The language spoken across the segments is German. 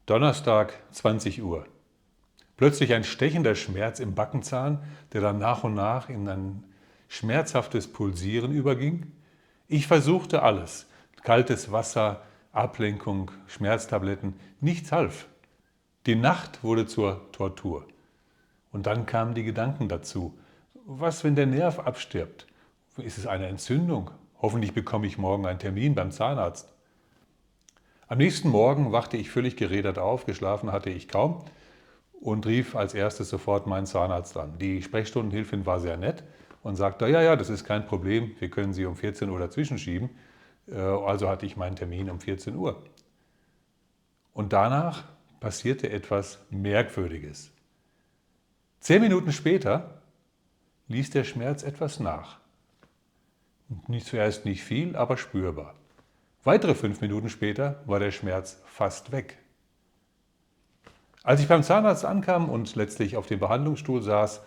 Donnerstag, 20 Uhr. Plötzlich ein stechender Schmerz im Backenzahn, der dann nach und nach in ein schmerzhaftes Pulsieren überging. Ich versuchte alles. Kaltes Wasser, Ablenkung, Schmerztabletten. Nichts half. Die Nacht wurde zur Tortur. Und dann kamen die Gedanken dazu. Was, wenn der Nerv abstirbt? Ist es eine Entzündung? Hoffentlich bekomme ich morgen einen Termin beim Zahnarzt. Am nächsten Morgen wachte ich völlig gerädert auf, geschlafen hatte ich kaum und rief als erstes sofort meinen Zahnarzt an. Die Sprechstundenhilfin war sehr nett und sagte, ja, das ist kein Problem, wir können Sie um 14 Uhr dazwischen schieben. Also hatte ich meinen Termin um 14 Uhr. Und danach passierte etwas Merkwürdiges. 10 Minuten später ließ der Schmerz etwas nach. Zuerst nicht viel, aber spürbar. Weitere 5 Minuten später war der Schmerz fast weg. Als ich beim Zahnarzt ankam und letztlich auf dem Behandlungsstuhl saß,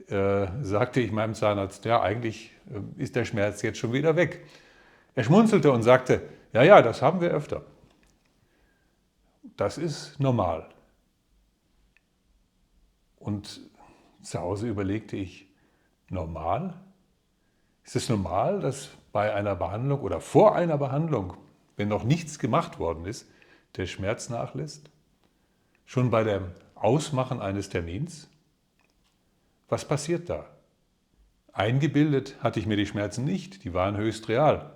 sagte ich meinem Zahnarzt, ja, eigentlich ist der Schmerz jetzt schon wieder weg. Er schmunzelte und sagte, ja, das haben wir öfter. Das ist normal. Und zu Hause überlegte ich, normal? Ist es normal, dass bei einer Behandlung oder vor einer Behandlung, wenn noch nichts gemacht worden ist, der Schmerz nachlässt? Schon bei dem Ausmachen eines Termins? Was passiert da? Eingebildet hatte ich mir die Schmerzen nicht, die waren höchst real.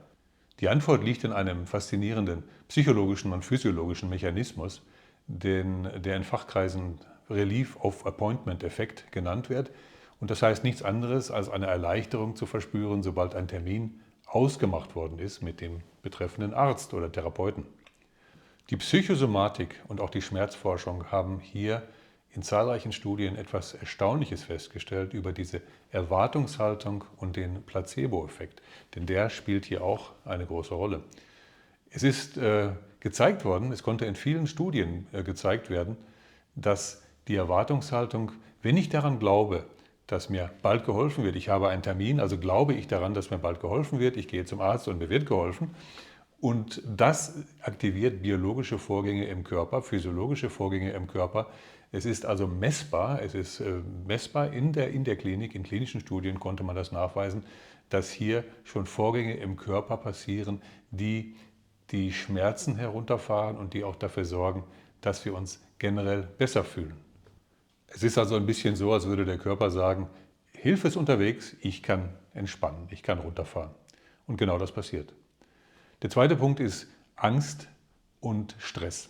Die Antwort liegt in einem faszinierenden psychologischen und physiologischen Mechanismus, der in Fachkreisen Relief of Appointment Effekt genannt wird. Und das heißt nichts anderes, als eine Erleichterung zu verspüren, sobald ein Termin ausgemacht worden ist mit dem betreffenden Arzt oder Therapeuten. Die Psychosomatik und auch die Schmerzforschung haben hier in zahlreichen Studien etwas Erstaunliches festgestellt über diese Erwartungshaltung und den Placebo-Effekt, denn der spielt hier auch eine große Rolle. Es ist gezeigt worden, es konnte in vielen Studien gezeigt werden, dass die Erwartungshaltung, wenn ich daran glaube, dass mir bald geholfen wird, ich habe einen Termin, also glaube ich daran, dass mir bald geholfen wird, ich gehe zum Arzt und mir wird geholfen, und das aktiviert biologische Vorgänge im Körper, physiologische Vorgänge im Körper. Es ist also messbar, in der Klinik, in klinischen Studien konnte man das nachweisen, dass hier schon Vorgänge im Körper passieren, die die Schmerzen herunterfahren und die auch dafür sorgen, dass wir uns generell besser fühlen. Es ist also ein bisschen so, als würde der Körper sagen, Hilfe ist unterwegs, ich kann entspannen, ich kann runterfahren. Und genau das passiert. Der zweite Punkt ist Angst und Stress.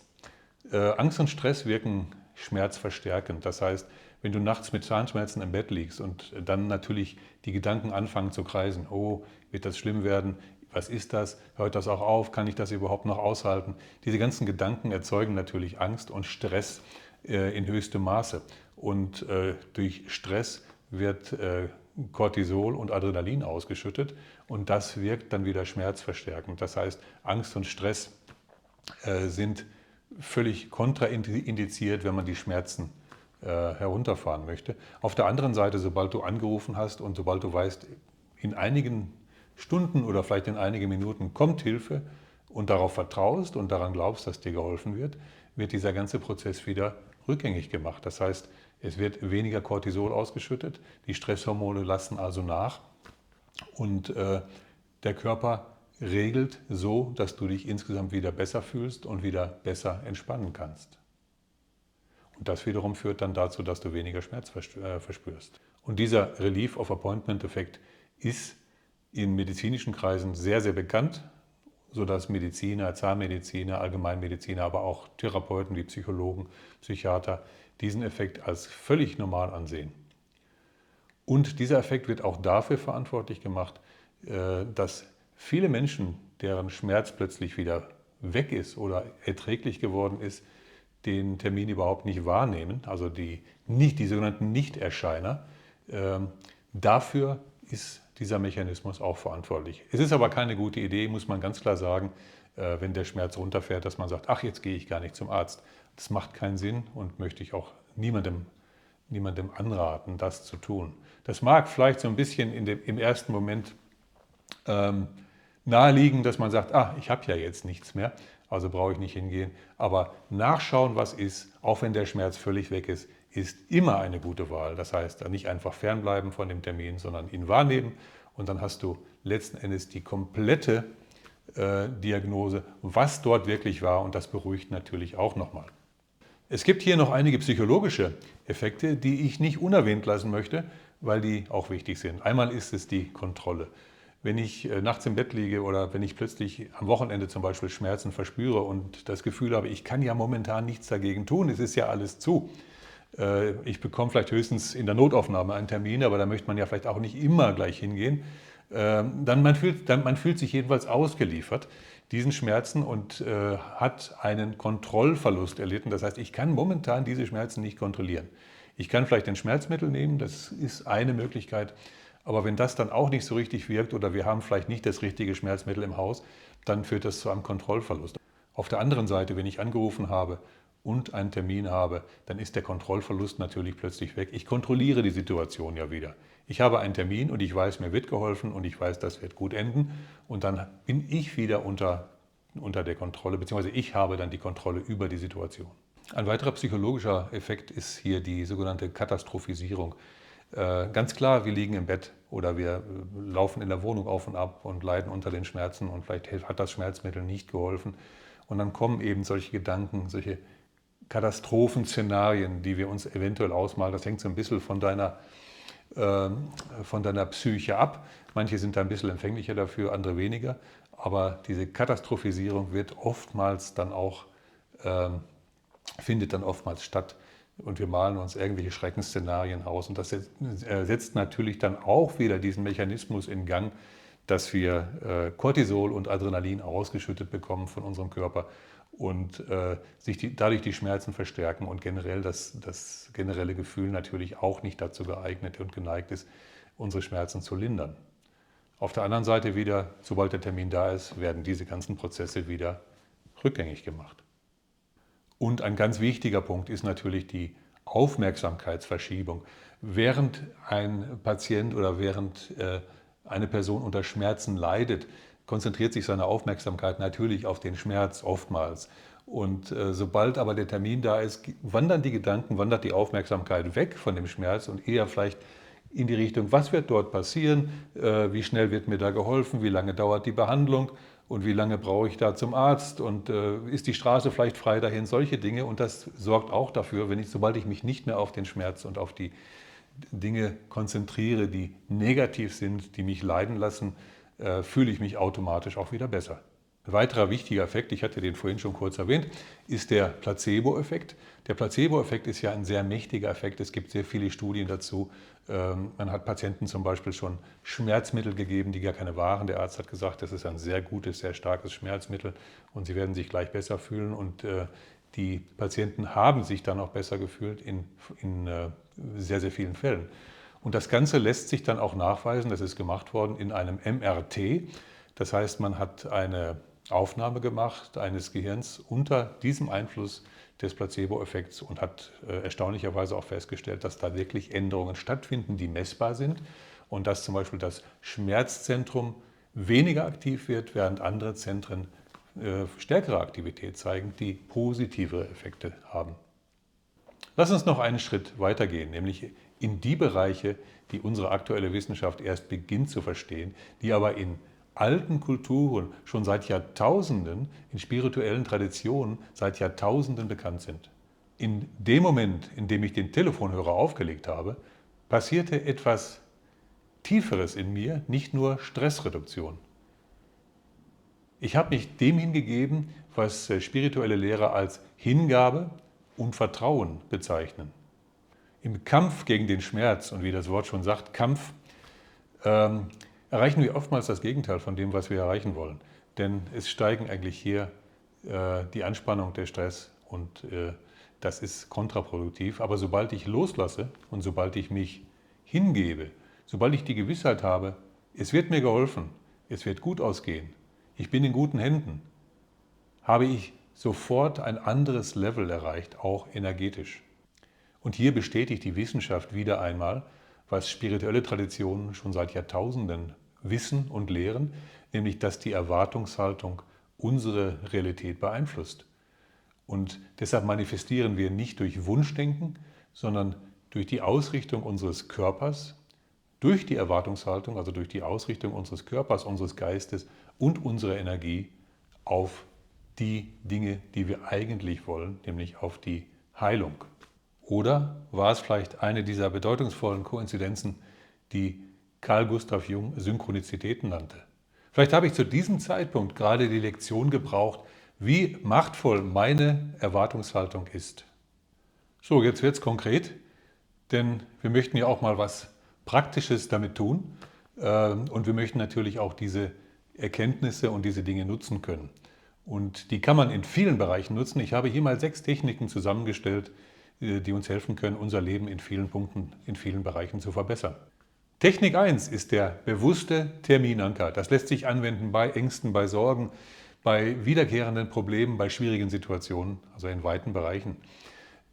Angst und Stress wirken schmerzverstärkend. Das heißt, wenn du nachts mit Zahnschmerzen im Bett liegst und dann natürlich die Gedanken anfangen zu kreisen, oh, wird das schlimm werden, was ist das, hört das auch auf, kann ich das überhaupt noch aushalten? Diese ganzen Gedanken erzeugen natürlich Angst und Stress in höchstem Maße. Und durch Stress wird Cortisol und Adrenalin ausgeschüttet und das wirkt dann wieder schmerzverstärkend. Das heißt, Angst und Stress sind völlig kontraindiziert, wenn man die Schmerzen herunterfahren möchte. Auf der anderen Seite, sobald du angerufen hast und sobald du weißt, in einigen Stunden oder vielleicht in einigen Minuten kommt Hilfe und darauf vertraust und daran glaubst, dass dir geholfen wird, wird dieser ganze Prozess wieder rückgängig gemacht. Das heißt, es wird weniger Cortisol ausgeschüttet, die Stresshormone lassen also nach und der Körper regelt so, dass du dich insgesamt wieder besser fühlst und wieder besser entspannen kannst. Und das wiederum führt dann dazu, dass du weniger Schmerz verspürst. Und dieser Relief of Appointment Effekt ist in medizinischen Kreisen sehr, sehr bekannt, sodass Mediziner, Zahnmediziner, Allgemeinmediziner, aber auch Therapeuten wie Psychologen, Psychiater diesen Effekt als völlig normal ansehen. Und dieser Effekt wird auch dafür verantwortlich gemacht, dass viele Menschen, deren Schmerz plötzlich wieder weg ist oder erträglich geworden ist, den Termin überhaupt nicht wahrnehmen, also die sogenannten Nichterscheiner. Dafür ist dieser Mechanismus auch verantwortlich. Es ist aber keine gute Idee, muss man ganz klar sagen, wenn der Schmerz runterfährt, dass man sagt, ach, jetzt gehe ich gar nicht zum Arzt. Das macht keinen Sinn und möchte ich auch niemandem anraten, das zu tun. Das mag vielleicht so ein bisschen im ersten Moment naheliegen, dass man sagt, ich habe ja jetzt nichts mehr. also brauche ich nicht hingehen. Aber nachschauen, was ist, auch wenn der Schmerz völlig weg ist immer eine gute Wahl. Das heißt, nicht einfach fernbleiben von dem Termin, sondern ihn wahrnehmen und dann hast du letzten Endes die komplette Diagnose, was dort wirklich war und das beruhigt natürlich auch nochmal. Es gibt hier noch einige psychologische Effekte, die ich nicht unerwähnt lassen möchte, weil die auch wichtig sind. Einmal ist es die Kontrolle. Wenn ich nachts im Bett liege oder wenn ich plötzlich am Wochenende zum Beispiel Schmerzen verspüre und das Gefühl habe, ich kann ja momentan nichts dagegen tun, es ist ja alles zu. Ich bekomme vielleicht höchstens in der Notaufnahme einen Termin, aber da möchte man ja vielleicht auch nicht immer gleich hingehen. Man fühlt sich jedenfalls ausgeliefert diesen Schmerzen und hat einen Kontrollverlust erlitten. Das heißt, ich kann momentan diese Schmerzen nicht kontrollieren. Ich kann vielleicht ein Schmerzmittel nehmen, das ist eine Möglichkeit. Aber wenn das dann auch nicht so richtig wirkt oder wir haben vielleicht nicht das richtige Schmerzmittel im Haus, dann führt das zu einem Kontrollverlust. Auf der anderen Seite, wenn ich angerufen habe und einen Termin habe, dann ist der Kontrollverlust natürlich plötzlich weg. Ich kontrolliere die Situation ja wieder. Ich habe einen Termin und ich weiß, mir wird geholfen und ich weiß, das wird gut enden und dann bin ich wieder unter der Kontrolle, beziehungsweise ich habe dann die Kontrolle über die Situation. Ein weiterer psychologischer Effekt ist hier die sogenannte Katastrophisierung. Ganz klar, wir liegen im Bett oder wir laufen in der Wohnung auf und ab und leiden unter den Schmerzen und vielleicht hat das Schmerzmittel nicht geholfen. Und dann kommen eben solche Gedanken, solche Katastrophenszenarien, die wir uns eventuell ausmalen. Das hängt so ein bisschen von deiner Psyche ab. Manche sind da ein bisschen empfänglicher dafür, andere weniger. Aber diese Katastrophisierung wird oftmals dann auch, findet dann oftmals statt. Und wir malen uns irgendwelche Schreckensszenarien aus. Und das setzt natürlich dann auch wieder diesen Mechanismus in Gang, dass wir Cortisol und Adrenalin ausgeschüttet bekommen von unserem Körper und sich dadurch die Schmerzen verstärken und generell das generelle Gefühl natürlich auch nicht dazu geeignet und geneigt ist, unsere Schmerzen zu lindern. Auf der anderen Seite wieder, sobald der Termin da ist, werden diese ganzen Prozesse wieder rückgängig gemacht. Und ein ganz wichtiger Punkt ist natürlich die Aufmerksamkeitsverschiebung. Während ein Patient oder während eine Person unter Schmerzen leidet, konzentriert sich seine Aufmerksamkeit natürlich auf den Schmerz oftmals. Und sobald aber der Termin da ist, wandern die Gedanken, wandert die Aufmerksamkeit weg von dem Schmerz und eher vielleicht in die Richtung, was wird dort passieren, wie schnell wird mir da geholfen, wie lange dauert die Behandlung und wie lange brauche ich da zum Arzt und ist die Straße vielleicht frei dahin, solche Dinge. Und das sorgt auch dafür, sobald ich mich nicht mehr auf den Schmerz und auf die Dinge konzentriere, die negativ sind, die mich leiden lassen, fühle ich mich automatisch auch wieder besser. Ein weiterer wichtiger Effekt, ich hatte den vorhin schon kurz erwähnt, ist der Placebo-Effekt. Der Placebo-Effekt ist ja ein sehr mächtiger Effekt. Es gibt sehr viele Studien dazu. Man hat Patienten zum Beispiel schon Schmerzmittel gegeben, die gar keine waren. Der Arzt hat gesagt, das ist ein sehr gutes, sehr starkes Schmerzmittel und sie werden sich gleich besser fühlen. Und die Patienten haben sich dann auch besser gefühlt in sehr, sehr vielen Fällen. Und das Ganze lässt sich dann auch nachweisen, das ist gemacht worden in einem MRT. Das heißt, man hat eine Aufnahme gemacht eines Gehirns unter diesem Einfluss des Placebo-Effekts und hat erstaunlicherweise auch festgestellt, dass da wirklich Änderungen stattfinden, die messbar sind und dass zum Beispiel das Schmerzzentrum weniger aktiv wird, während andere Zentren stärkere Aktivität zeigen, die positive Effekte haben. Lass uns noch einen Schritt weitergehen, nämlich in die Bereiche, die unsere aktuelle Wissenschaft erst beginnt zu verstehen, die aber in alten Kulturen schon seit Jahrtausenden, in spirituellen Traditionen seit Jahrtausenden bekannt sind. In dem Moment, in dem ich den Telefonhörer aufgelegt habe, passierte etwas Tieferes in mir, nicht nur Stressreduktion. Ich habe mich dem hingegeben, was spirituelle Lehrer als Hingabe und Vertrauen bezeichnen. Im Kampf gegen den Schmerz, und wie das Wort schon sagt, Kampf, erreichen wir oftmals das Gegenteil von dem, was wir erreichen wollen. Denn es steigen eigentlich hier die Anspannung, der Stress und das ist kontraproduktiv. Aber sobald ich loslasse und sobald ich mich hingebe, sobald ich die Gewissheit habe, es wird mir geholfen, es wird gut ausgehen, ich bin in guten Händen, habe ich sofort ein anderes Level erreicht, auch energetisch. Und hier bestätigt die Wissenschaft wieder einmal, was spirituelle Traditionen schon seit Jahrtausenden wissen und lehren, nämlich dass die Erwartungshaltung unsere Realität beeinflusst. Und deshalb manifestieren wir nicht durch Wunschdenken, sondern durch die Ausrichtung unseres Körpers, durch die Erwartungshaltung, also durch die Ausrichtung unseres Körpers, unseres Geistes und unserer Energie auf die Dinge, die wir eigentlich wollen, nämlich auf die Heilung. Oder war es vielleicht eine dieser bedeutungsvollen Koinzidenzen, die Carl Gustav Jung Synchronizitäten nannte? Vielleicht habe ich zu diesem Zeitpunkt gerade die Lektion gebraucht, wie machtvoll meine Erwartungshaltung ist. So, jetzt wird es konkret, denn wir möchten ja auch mal was Praktisches damit tun und wir möchten natürlich auch diese Erkenntnisse und diese Dinge nutzen können. Und die kann man in vielen Bereichen nutzen. Ich habe hier mal 6 Techniken zusammengestellt, die uns helfen können, unser Leben in vielen Punkten, in vielen Bereichen zu verbessern. Technik 1 ist der bewusste Terminanker. Das lässt sich anwenden bei Ängsten, bei Sorgen, bei wiederkehrenden Problemen, bei schwierigen Situationen, also in weiten Bereichen.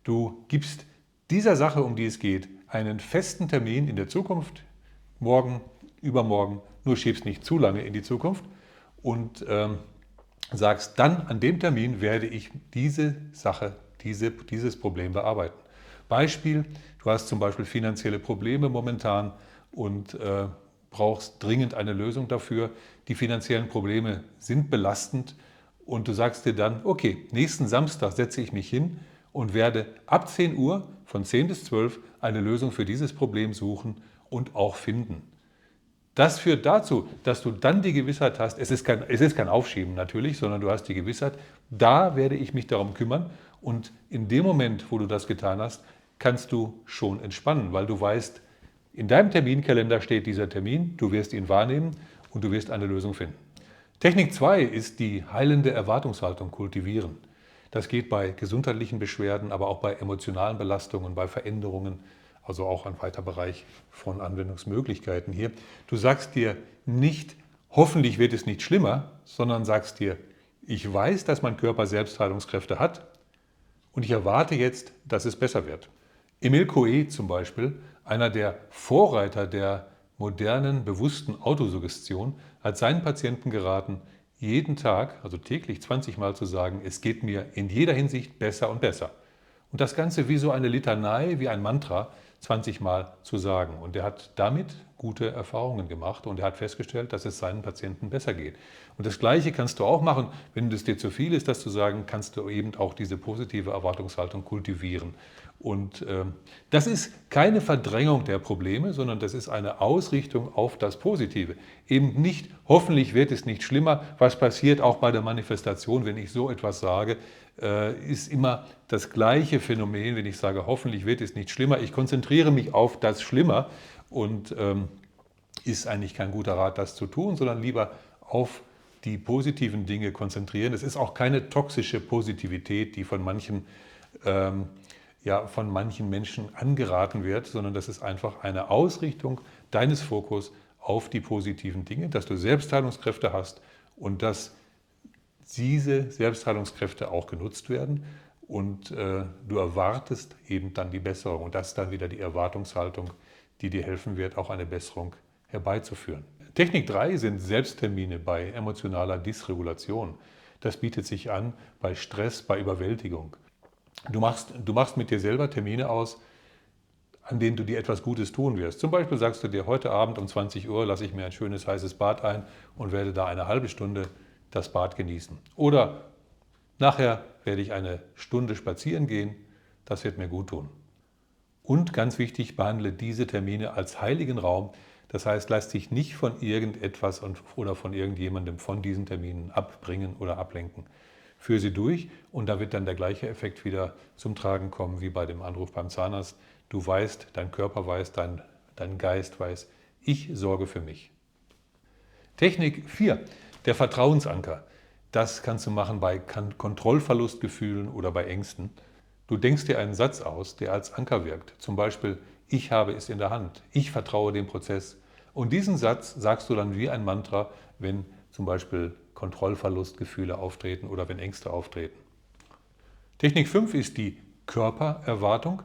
Du gibst dieser Sache, um die es geht, einen festen Termin in der Zukunft, morgen, übermorgen, nur schiebst nicht zu lange in die Zukunft und sagst, dann an dem Termin werde ich diese Sache, dieses Problem bearbeiten. Beispiel, du hast zum Beispiel finanzielle Probleme momentan und brauchst dringend eine Lösung dafür. Die finanziellen Probleme sind belastend und du sagst dir dann, okay, nächsten Samstag setze ich mich hin und werde ab 10 Uhr von 10 bis 12 eine Lösung für dieses Problem suchen und auch finden. Das führt dazu, dass du dann die Gewissheit hast, es ist kein Aufschieben natürlich, sondern du hast die Gewissheit, da werde ich mich darum kümmern und in dem Moment, wo du das getan hast, kannst du schon entspannen, weil du weißt, in deinem Terminkalender steht dieser Termin, du wirst ihn wahrnehmen und du wirst eine Lösung finden. Technik 2 ist die heilende Erwartungshaltung kultivieren. Das geht bei gesundheitlichen Beschwerden, aber auch bei emotionalen Belastungen, bei Veränderungen, also auch ein weiter Bereich von Anwendungsmöglichkeiten hier. Du sagst dir nicht, hoffentlich wird es nicht schlimmer, sondern sagst dir, ich weiß, dass mein Körper Selbstheilungskräfte hat und ich erwarte jetzt, dass es besser wird. Emile Coué zum Beispiel, einer der Vorreiter der modernen, bewussten Autosuggestion, hat seinen Patienten geraten, jeden Tag, also täglich 20 Mal zu sagen, es geht mir in jeder Hinsicht besser und besser. Und das Ganze wie so eine Litanei, wie ein Mantra, 20 Mal zu sagen. Und er hat damit gute Erfahrungen gemacht und er hat festgestellt, dass es seinen Patienten besser geht. Und das Gleiche kannst du auch machen, wenn es dir zu viel ist, das zu sagen, kannst du eben auch diese positive Erwartungshaltung kultivieren. Und das ist keine Verdrängung der Probleme, sondern das ist eine Ausrichtung auf das Positive. Eben nicht, hoffentlich wird es nicht schlimmer. Was passiert auch bei der Manifestation, wenn ich so etwas sage, ist immer das gleiche Phänomen, wenn ich sage, hoffentlich wird es nicht schlimmer. Ich konzentriere mich auf das Schlimmer und ist eigentlich kein guter Rat, das zu tun, sondern lieber auf die positiven Dinge konzentrieren. Es ist auch keine toxische Positivität, die von manchen Menschen angeraten wird, sondern das ist einfach eine Ausrichtung deines Fokus auf die positiven Dinge, dass du Selbstheilungskräfte hast und dass diese Selbstheilungskräfte auch genutzt werden und du erwartest eben dann die Besserung und das ist dann wieder die Erwartungshaltung, die dir helfen wird, auch eine Besserung herbeizuführen. Technik 3 sind Selbsttermine bei emotionaler Dysregulation. Das bietet sich an bei Stress, bei Überwältigung. Du machst mit dir selber Termine aus, an denen du dir etwas Gutes tun wirst. Zum Beispiel sagst du dir, heute Abend um 20 Uhr lasse ich mir ein schönes heißes Bad ein und werde da eine halbe Stunde das Bad genießen. Oder nachher werde ich eine Stunde spazieren gehen, das wird mir gut tun. Und ganz wichtig, behandle diese Termine als heiligen Raum. Das heißt, lass dich nicht von irgendetwas oder von irgendjemandem von diesen Terminen abbringen oder ablenken. Führe sie durch und da wird dann der gleiche Effekt wieder zum Tragen kommen wie bei dem Anruf beim Zahnarzt. Du weißt, dein Körper weiß, dein Geist weiß, ich sorge für mich. Technik 4, der Vertrauensanker. Das kannst du machen bei Kontrollverlustgefühlen oder bei Ängsten. Du denkst dir einen Satz aus, der als Anker wirkt. Zum Beispiel, ich habe es in der Hand, ich vertraue dem Prozess. Und diesen Satz sagst du dann wie ein Mantra, wenn zum Beispiel Kontrollverlustgefühle auftreten oder wenn Ängste auftreten. Technik 5 ist die Körpererwartung.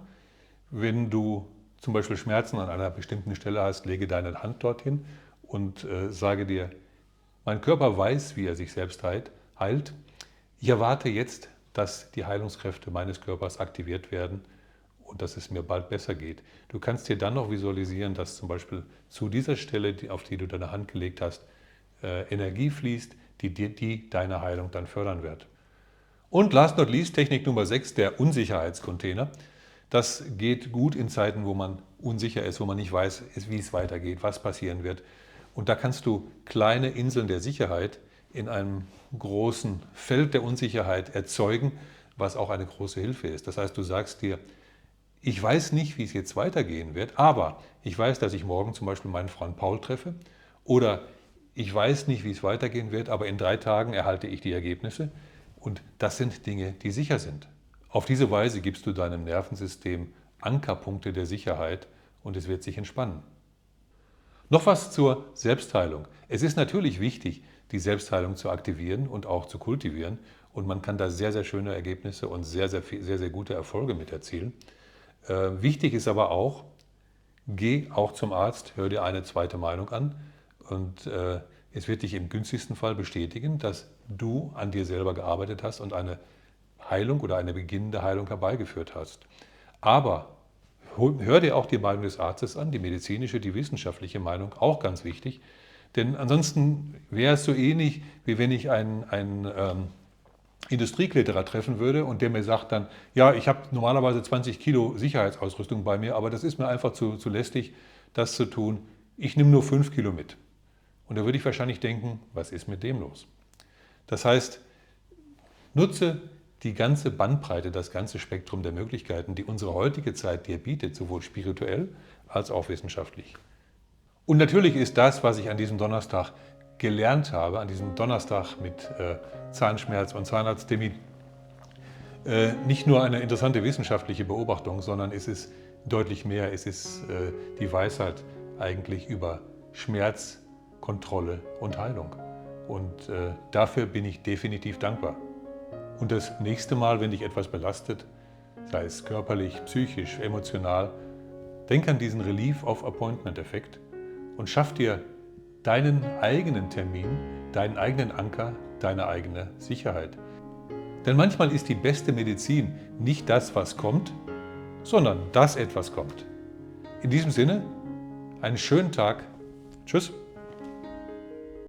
Wenn du zum Beispiel Schmerzen an einer bestimmten Stelle hast, lege deine Hand dorthin und sage dir, mein Körper weiß, wie er sich selbst heilt. Ich erwarte jetzt, dass die Heilungskräfte meines Körpers aktiviert werden und dass es mir bald besser geht. Du kannst dir dann noch visualisieren, dass zum Beispiel zu dieser Stelle, auf die du deine Hand gelegt hast, Energie fließt, die deine Heilung dann fördern wird. Und last not least, Technik Nummer 6, der Unsicherheitscontainer. Das geht gut in Zeiten, wo man unsicher ist, wo man nicht weiß, wie es weitergeht, was passieren wird. Und da kannst du kleine Inseln der Sicherheit in einem großen Feld der Unsicherheit erzeugen, was auch eine große Hilfe ist. Das heißt, du sagst dir, ich weiß nicht, wie es jetzt weitergehen wird, aber ich weiß, dass ich morgen zum Beispiel meinen Freund Paul treffe, oder ich weiß nicht, wie es weitergehen wird, aber in 3 Tagen erhalte ich die Ergebnisse, und das sind Dinge, die sicher sind. Auf diese Weise gibst du deinem Nervensystem Ankerpunkte der Sicherheit und es wird sich entspannen. Noch was zur Selbstheilung. Es ist natürlich wichtig, die Selbstheilung zu aktivieren und auch zu kultivieren, und man kann da sehr, sehr schöne Ergebnisse und sehr, sehr gute Erfolge mit erzielen. Wichtig ist aber auch, geh auch zum Arzt, hör dir eine zweite Meinung an, und es wird dich im günstigsten Fall bestätigen, dass du an dir selber gearbeitet hast und eine Heilung oder eine beginnende Heilung herbeigeführt hast. Aber hör dir auch die Meinung des Arztes an, die medizinische, die wissenschaftliche Meinung, auch ganz wichtig. Denn ansonsten wäre es so ähnlich, wie wenn ich einen Industriekletterer treffen würde und der mir sagt dann, ja, ich habe normalerweise 20 Kilo Sicherheitsausrüstung bei mir, aber das ist mir einfach zu lästig, das zu tun. Ich nehme nur 5 Kilo mit. Und da würde ich wahrscheinlich denken, was ist mit dem los? Das heißt, nutze die ganze Bandbreite, das ganze Spektrum der Möglichkeiten, die unsere heutige Zeit dir bietet, sowohl spirituell als auch wissenschaftlich. Und natürlich ist das, was ich an diesem Donnerstag gelernt habe, an diesem Donnerstag mit Zahnschmerz und Zahnarzttermin, nicht nur eine interessante wissenschaftliche Beobachtung, sondern es ist deutlich mehr. Es ist die Weisheit eigentlich über Schmerz, Kontrolle und Heilung. Und dafür bin ich definitiv dankbar. Und das nächste Mal, wenn dich etwas belastet, sei es körperlich, psychisch, emotional, denk an diesen Relief of Appointment-Effekt und schaff dir deinen eigenen Termin, deinen eigenen Anker, deine eigene Sicherheit. Denn manchmal ist die beste Medizin nicht das, was kommt, sondern dass etwas kommt. In diesem Sinne, einen schönen Tag. Tschüss.